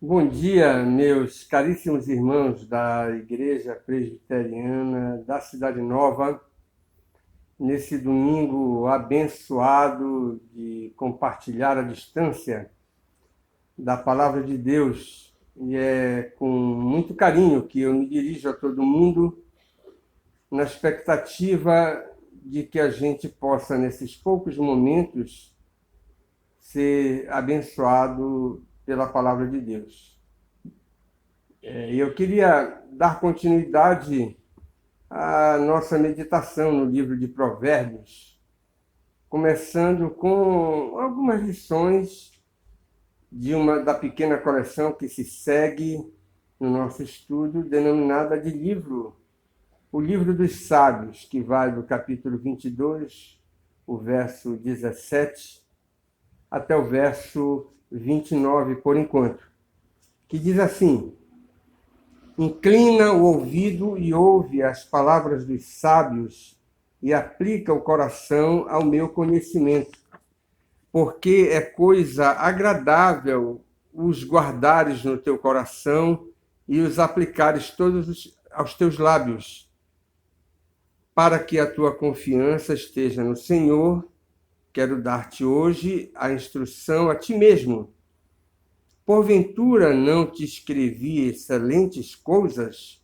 Bom dia, meus caríssimos irmãos da Igreja Presbiteriana da Cidade Nova, nesse domingo abençoado de compartilhar à distância da Palavra de Deus. E é com muito carinho que eu me dirijo a todo mundo, na expectativa de que a gente possa, nesses poucos momentos, ser abençoado pela Palavra de Deus. Eu queria dar continuidade à nossa meditação no livro de Provérbios, começando com algumas lições da pequena coleção que se segue no nosso estudo, denominada de o livro dos sábios, que vai do capítulo 22, o verso 17, até o verso 29, por enquanto, que diz assim: inclina o ouvido e ouve as palavras dos sábios e aplica o coração ao meu conhecimento, porque é coisa agradável os guardares no teu coração e os aplicares todos aos teus lábios, para que a tua confiança esteja no Senhor. Quero dar-te hoje a instrução a ti mesmo. Porventura não te escrevi excelentes coisas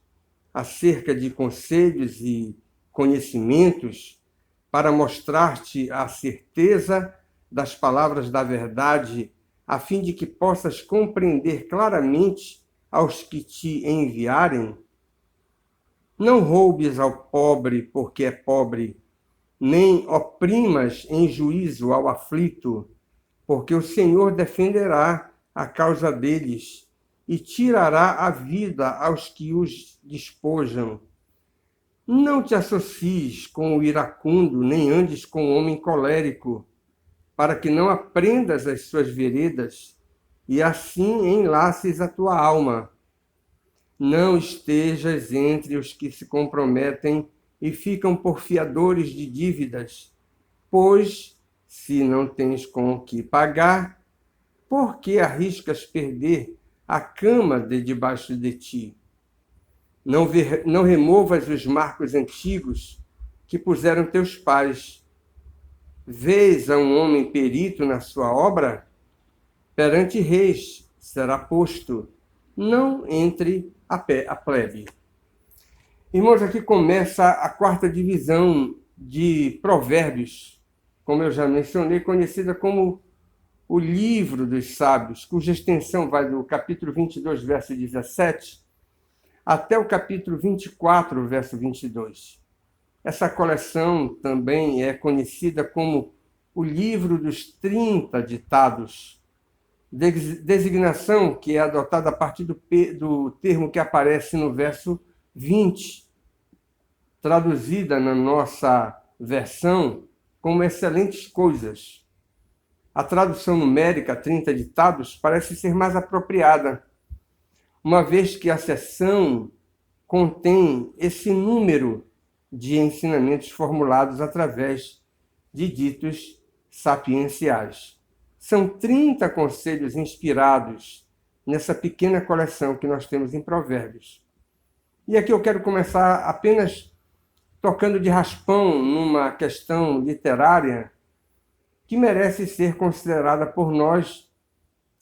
acerca de conselhos e conhecimentos para mostrar-te a certeza das palavras da verdade, a fim de que possas compreender claramente aos que te enviarem? Não roubes ao pobre porque é pobre, nem oprimas em juízo ao aflito, porque o Senhor defenderá a causa deles e tirará a vida aos que os despojam. Não te associes com o iracundo, nem andes com o homem colérico, para que não aprendas as suas veredas e assim enlaces a tua alma. Não estejas entre os que se comprometem e ficam por fiadores de dívidas, pois, se não tens com o que pagar, por que arriscas perder a cama de debaixo de ti? Não removas os marcos antigos que puseram teus pais. Vês a um homem perito na sua obra? Perante reis será posto, não entre a plebe. Irmãos, aqui começa a quarta divisão de Provérbios, como eu já mencionei, conhecida como o livro dos sábios, cuja extensão vai do capítulo 22, verso 17, até o capítulo 24, verso 22. Essa coleção também é conhecida como o livro dos 30 ditados, designação que é adotada a partir do termo que aparece no verso 20, traduzida na nossa versão como excelentes coisas. A tradução numérica 30 ditados parece ser mais apropriada, uma vez que a seção contém esse número de ensinamentos formulados através de ditos sapienciais. São 30 conselhos inspirados nessa pequena coleção que nós temos em Provérbios. E aqui eu quero começar apenas tocando de raspão numa questão literária que merece ser considerada por nós,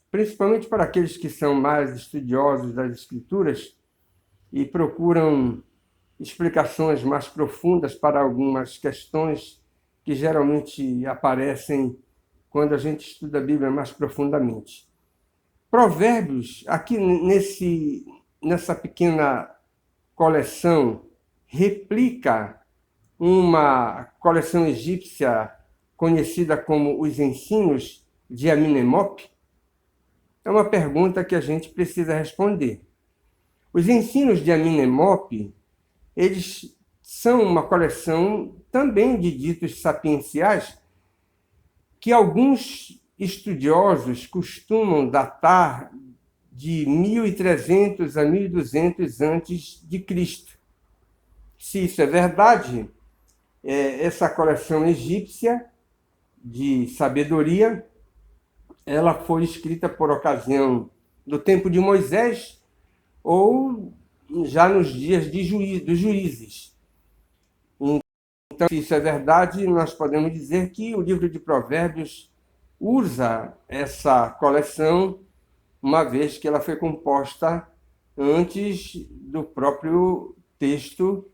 principalmente para aqueles que são mais estudiosos das Escrituras e procuram explicações mais profundas para algumas questões que geralmente aparecem quando a gente estuda a Bíblia mais profundamente. Provérbios, aqui nessa pequena coleção, replica uma coleção egípcia conhecida como os ensinos de Amenemope? É uma pergunta que a gente precisa responder. Os ensinos de Amenemope, eles são uma coleção também de ditos sapienciais que alguns estudiosos costumam datar de 1300 a 1200 antes de Cristo. Se isso é verdade, essa coleção egípcia de sabedoria, ela foi escrita por ocasião do tempo de Moisés ou já nos dias dos juízes. Então, se isso é verdade, nós podemos dizer que o livro de Provérbios usa essa coleção, uma vez que ela foi composta antes do próprio texto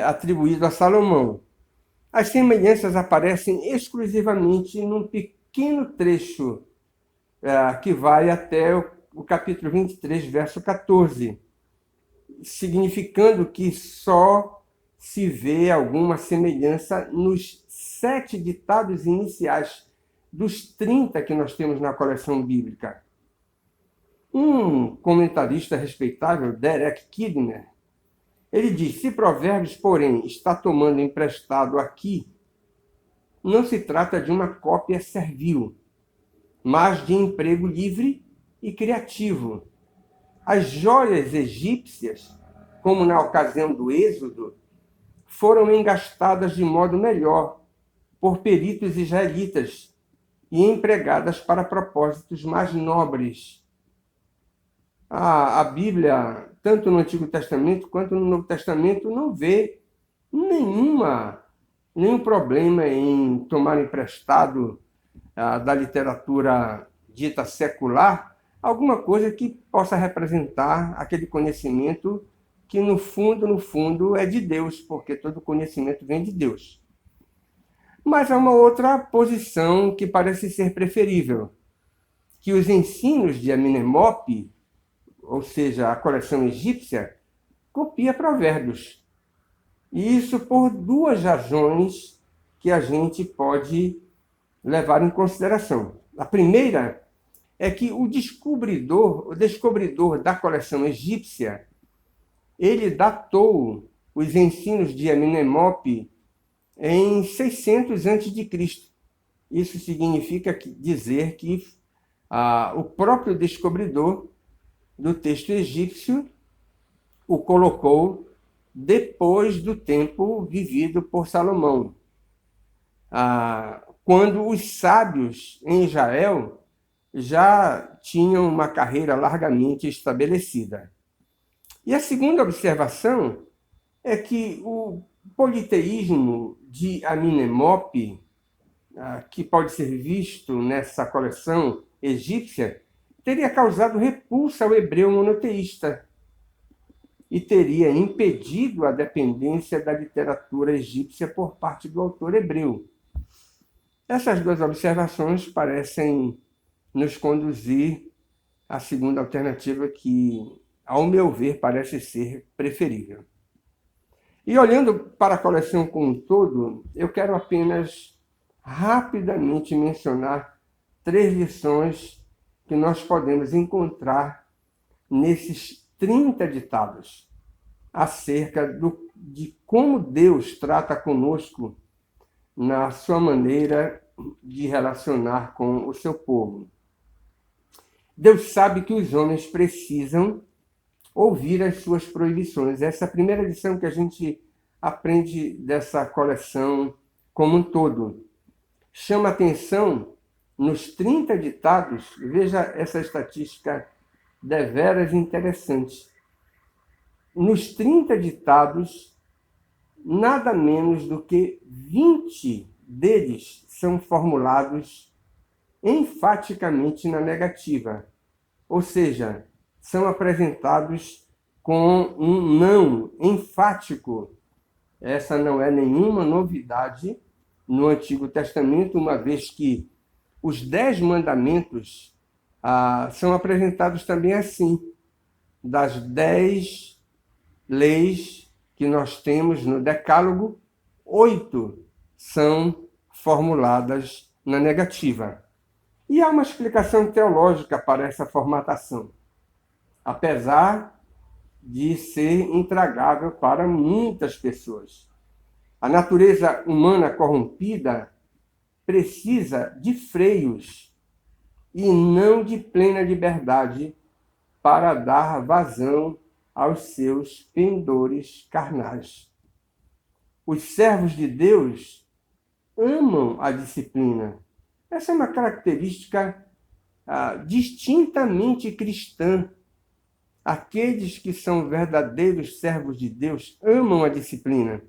atribuído a Salomão. As semelhanças aparecem exclusivamente num pequeno trecho que vai até o capítulo 23, verso 14, significando que só se vê alguma semelhança nos 7 ditados iniciais dos 30 que nós temos na coleção bíblica. Um comentarista respeitável, Derek Kidner, ele diz: se Provérbios, porém, está tomando emprestado aqui, não se trata de uma cópia servil, mas de emprego livre e criativo. As joias egípcias, como na ocasião do Êxodo, foram engastadas de modo melhor por peritos israelitas e empregadas para propósitos mais nobres. A Bíblia, tanto no Antigo Testamento quanto no Novo Testamento, não vê nenhum problema em tomar emprestado da literatura dita secular alguma coisa que possa representar aquele conhecimento que, no fundo, é de Deus, porque todo conhecimento vem de Deus. Mas há uma outra posição que parece ser preferível, que os ensinos de Amenemope, ou seja, a coleção egípcia, copia Provérbios. E isso por duas razões que a gente pode levar em consideração. A primeira é que o descobridor da coleção egípcia, ele datou os ensinos de Amenemope em 600 a.C. Isso significa dizer que o próprio descobridor do texto egípcio o colocou depois do tempo vivido por Salomão, quando os sábios em Israel já tinham uma carreira largamente estabelecida. E a segunda observação é que o politeísmo de Amenemope, que pode ser visto nessa coleção egípcia, teria causado repulsa ao hebreu monoteísta e teria impedido a dependência da literatura egípcia por parte do autor hebreu. Essas duas observações parecem nos conduzir à segunda alternativa, que, ao meu ver, parece ser preferível. E olhando para a coleção como um todo, eu quero apenas rapidamente mencionar 3 lições que nós podemos encontrar nesses 30 ditados acerca de como Deus trata conosco na sua maneira de relacionar com o seu povo. Deus sabe que os homens precisam ouvir as suas proibições. Essa é a primeira lição que a gente aprende dessa coleção como um todo. Chama atenção nos 30 ditados, veja essa estatística deveras interessante. Nos 30 ditados, nada menos do que 20 deles são formulados enfaticamente na negativa, ou seja, são apresentados com um não enfático. Essa não é nenhuma novidade no Antigo Testamento, uma vez que os 10 mandamentos são apresentados também assim. Das 10 leis que nós temos no Decálogo, 8 são formuladas na negativa. E há uma explicação teológica para essa formatação, apesar de ser intragável para muitas pessoas. A natureza humana corrompida precisa de freios e não de plena liberdade para dar vazão aos seus pendores carnais. Os servos de Deus amam a disciplina. Essa é uma característica distintamente cristã. Aqueles que são verdadeiros servos de Deus amam a disciplina.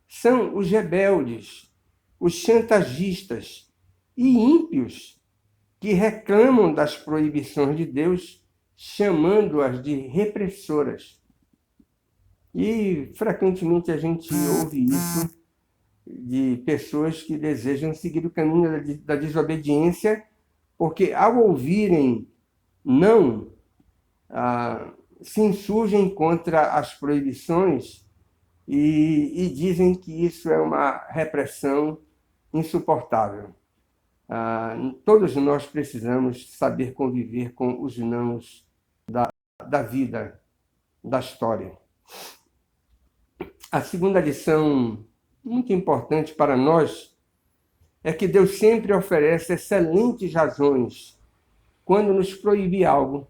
São os rebeldes, os chantagistas e ímpios que reclamam das proibições de Deus, chamando-as de repressoras. E frequentemente a gente ouve isso de pessoas que desejam seguir o caminho da desobediência, porque ao ouvirem não, se insurgem contra as proibições e dizem que isso é uma repressão insuportável. Todos nós precisamos saber conviver com os nãos da vida, da história. A segunda lição muito importante para nós é que Deus sempre oferece excelentes razões quando nos proíbe algo.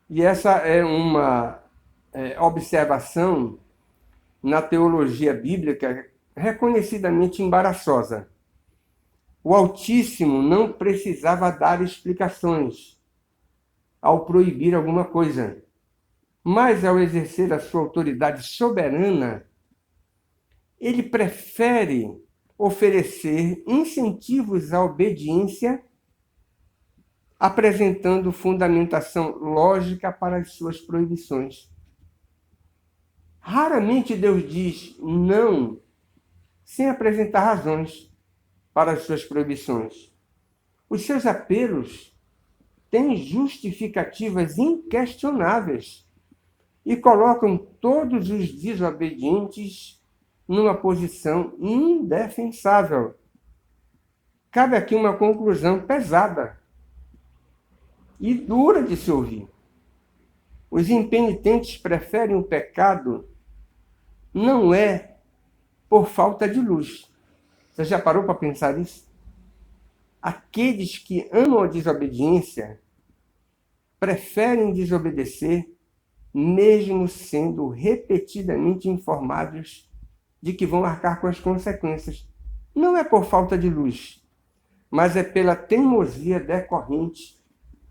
E essa é uma observação na teologia bíblica reconhecidamente embaraçosa. O Altíssimo não precisava dar explicações ao proibir alguma coisa, mas ao exercer a sua autoridade soberana, ele prefere oferecer incentivos à obediência, apresentando fundamentação lógica para as suas proibições. Raramente Deus diz não sem apresentar razões para as suas proibições. Os seus apelos têm justificativas inquestionáveis e colocam todos os desobedientes numa posição indefensável. Cabe aqui uma conclusão pesada e dura de se ouvir. Os impenitentes preferem o pecado não é por falta de luz. Você já parou para pensar isso? Aqueles que amam a desobediência preferem desobedecer, mesmo sendo repetidamente informados de que vão arcar com as consequências. Não é por falta de luz, mas é pela teimosia decorrente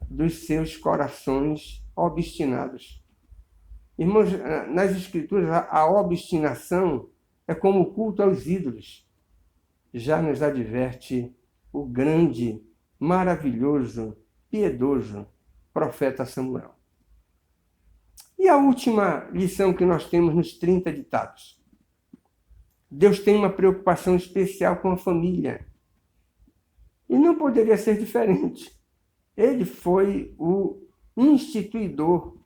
dos seus corações obstinados. Irmãos, nas Escrituras, a obstinação é como o culto aos ídolos. Já nos adverte o grande, maravilhoso, piedoso profeta Samuel. E a última lição que nós temos nos 30 ditados. Deus tem uma preocupação especial com a família. E não poderia ser diferente. Ele foi o instituidor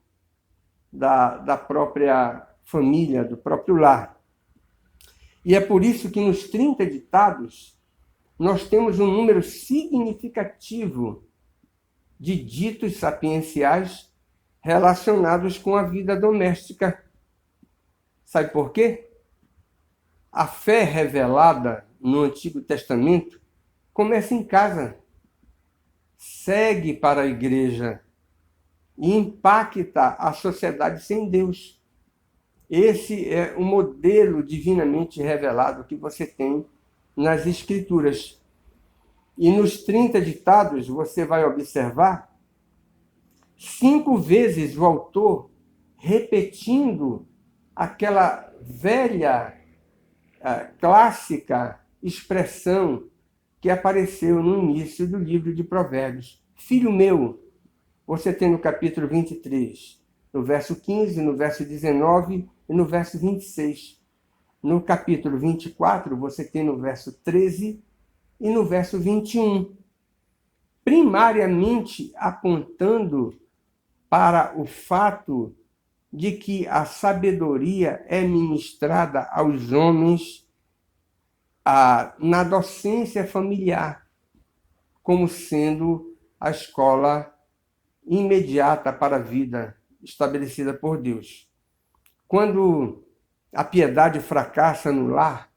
da própria família, do próprio lar. E é por isso que nos 30 ditados nós temos um número significativo de ditos sapienciais relacionados com a vida doméstica. Sabe por quê? A fé revelada no Antigo Testamento começa em casa, segue para a igreja e impacta a sociedade sem Deus. Esse é o modelo divinamente revelado que você tem nas Escrituras. E nos 30 ditados você vai observar 5 vezes o autor repetindo aquela velha, clássica expressão que apareceu no início do livro de Provérbios. Filho meu, você tem no capítulo 23, no verso 15, no verso 19 e no verso 26. No capítulo 24, você tem no verso 13 e no verso 21. Primariamente apontando para o fato de que a sabedoria é ministrada aos homens na docência familiar, como sendo a escola imediata para a vida estabelecida por Deus. Quando a piedade fracassa no lar,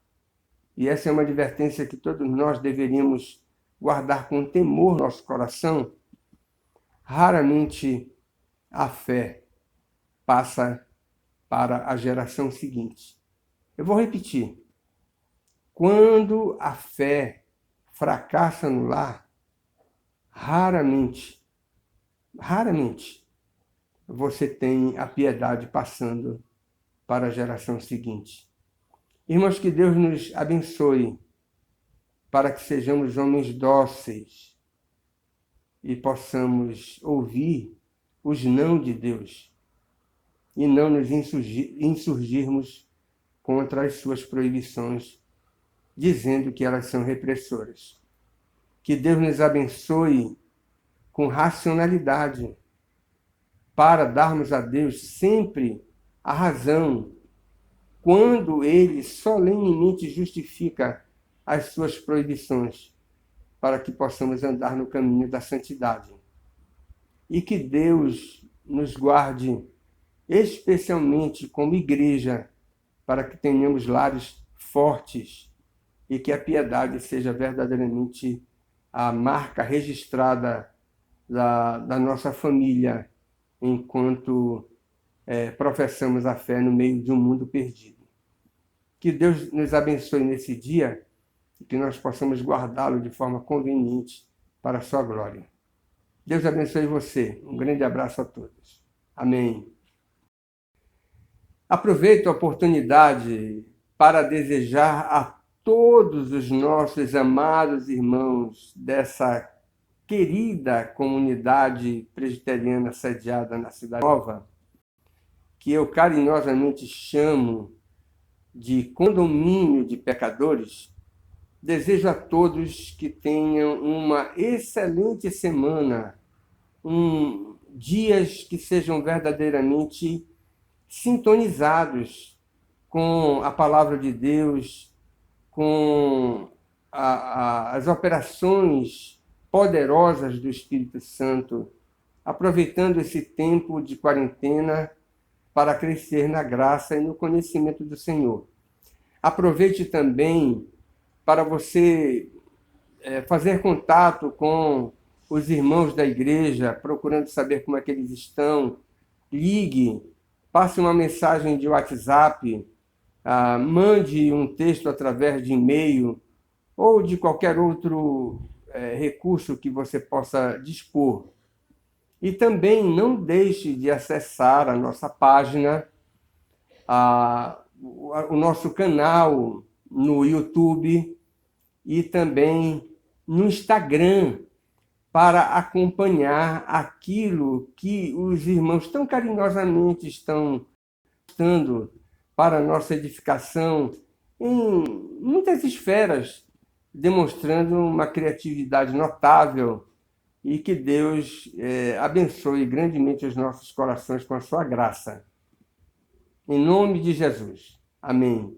e essa é uma advertência que todos nós deveríamos guardar com temor no nosso coração, raramente a fé passa para a geração seguinte. Eu vou repetir. Quando a fé fracassa no lar, raramente, raramente você tem a piedade passando para a geração seguinte. Irmãos, que Deus nos abençoe para que sejamos homens dóceis e possamos ouvir os não de Deus e não nos insurgirmos contra as suas proibições, dizendo que elas são repressoras. Que Deus nos abençoe com racionalidade para darmos a Deus sempre a razão quando Ele solenemente justifica as suas proibições, para que possamos andar no caminho da santidade. E que Deus nos guarde, especialmente como igreja, para que tenhamos lares fortes e que a piedade seja verdadeiramente a marca registrada da nossa família, enquanto professamos a fé no meio de um mundo perdido. Que Deus nos abençoe nesse dia e que nós possamos guardá-lo de forma conveniente para a sua glória. Deus abençoe você. Um grande abraço a todos. Amém. Aproveito a oportunidade para desejar a todos os nossos amados irmãos dessa querida comunidade presbiteriana sediada na Cidade Nova, que eu carinhosamente chamo de condomínio de pecadores. Desejo a todos que tenham uma excelente semana, dias que sejam verdadeiramente sintonizados com a palavra de Deus, com as operações poderosas do Espírito Santo, aproveitando esse tempo de quarentena para crescer na graça e no conhecimento do Senhor. Aproveite também para você fazer contato com os irmãos da igreja, procurando saber como é que eles estão. Ligue, passe uma mensagem de WhatsApp, mande um texto através de e-mail ou de qualquer outro recurso que você possa dispor. E também não deixe de acessar a nossa página, o nosso canal no YouTube e também no Instagram, para acompanhar aquilo que os irmãos tão carinhosamente estão postando para a nossa edificação em muitas esferas, demonstrando uma criatividade notável, e que Deus abençoe grandemente os nossos corações com a sua graça. Em nome de Jesus. Amém.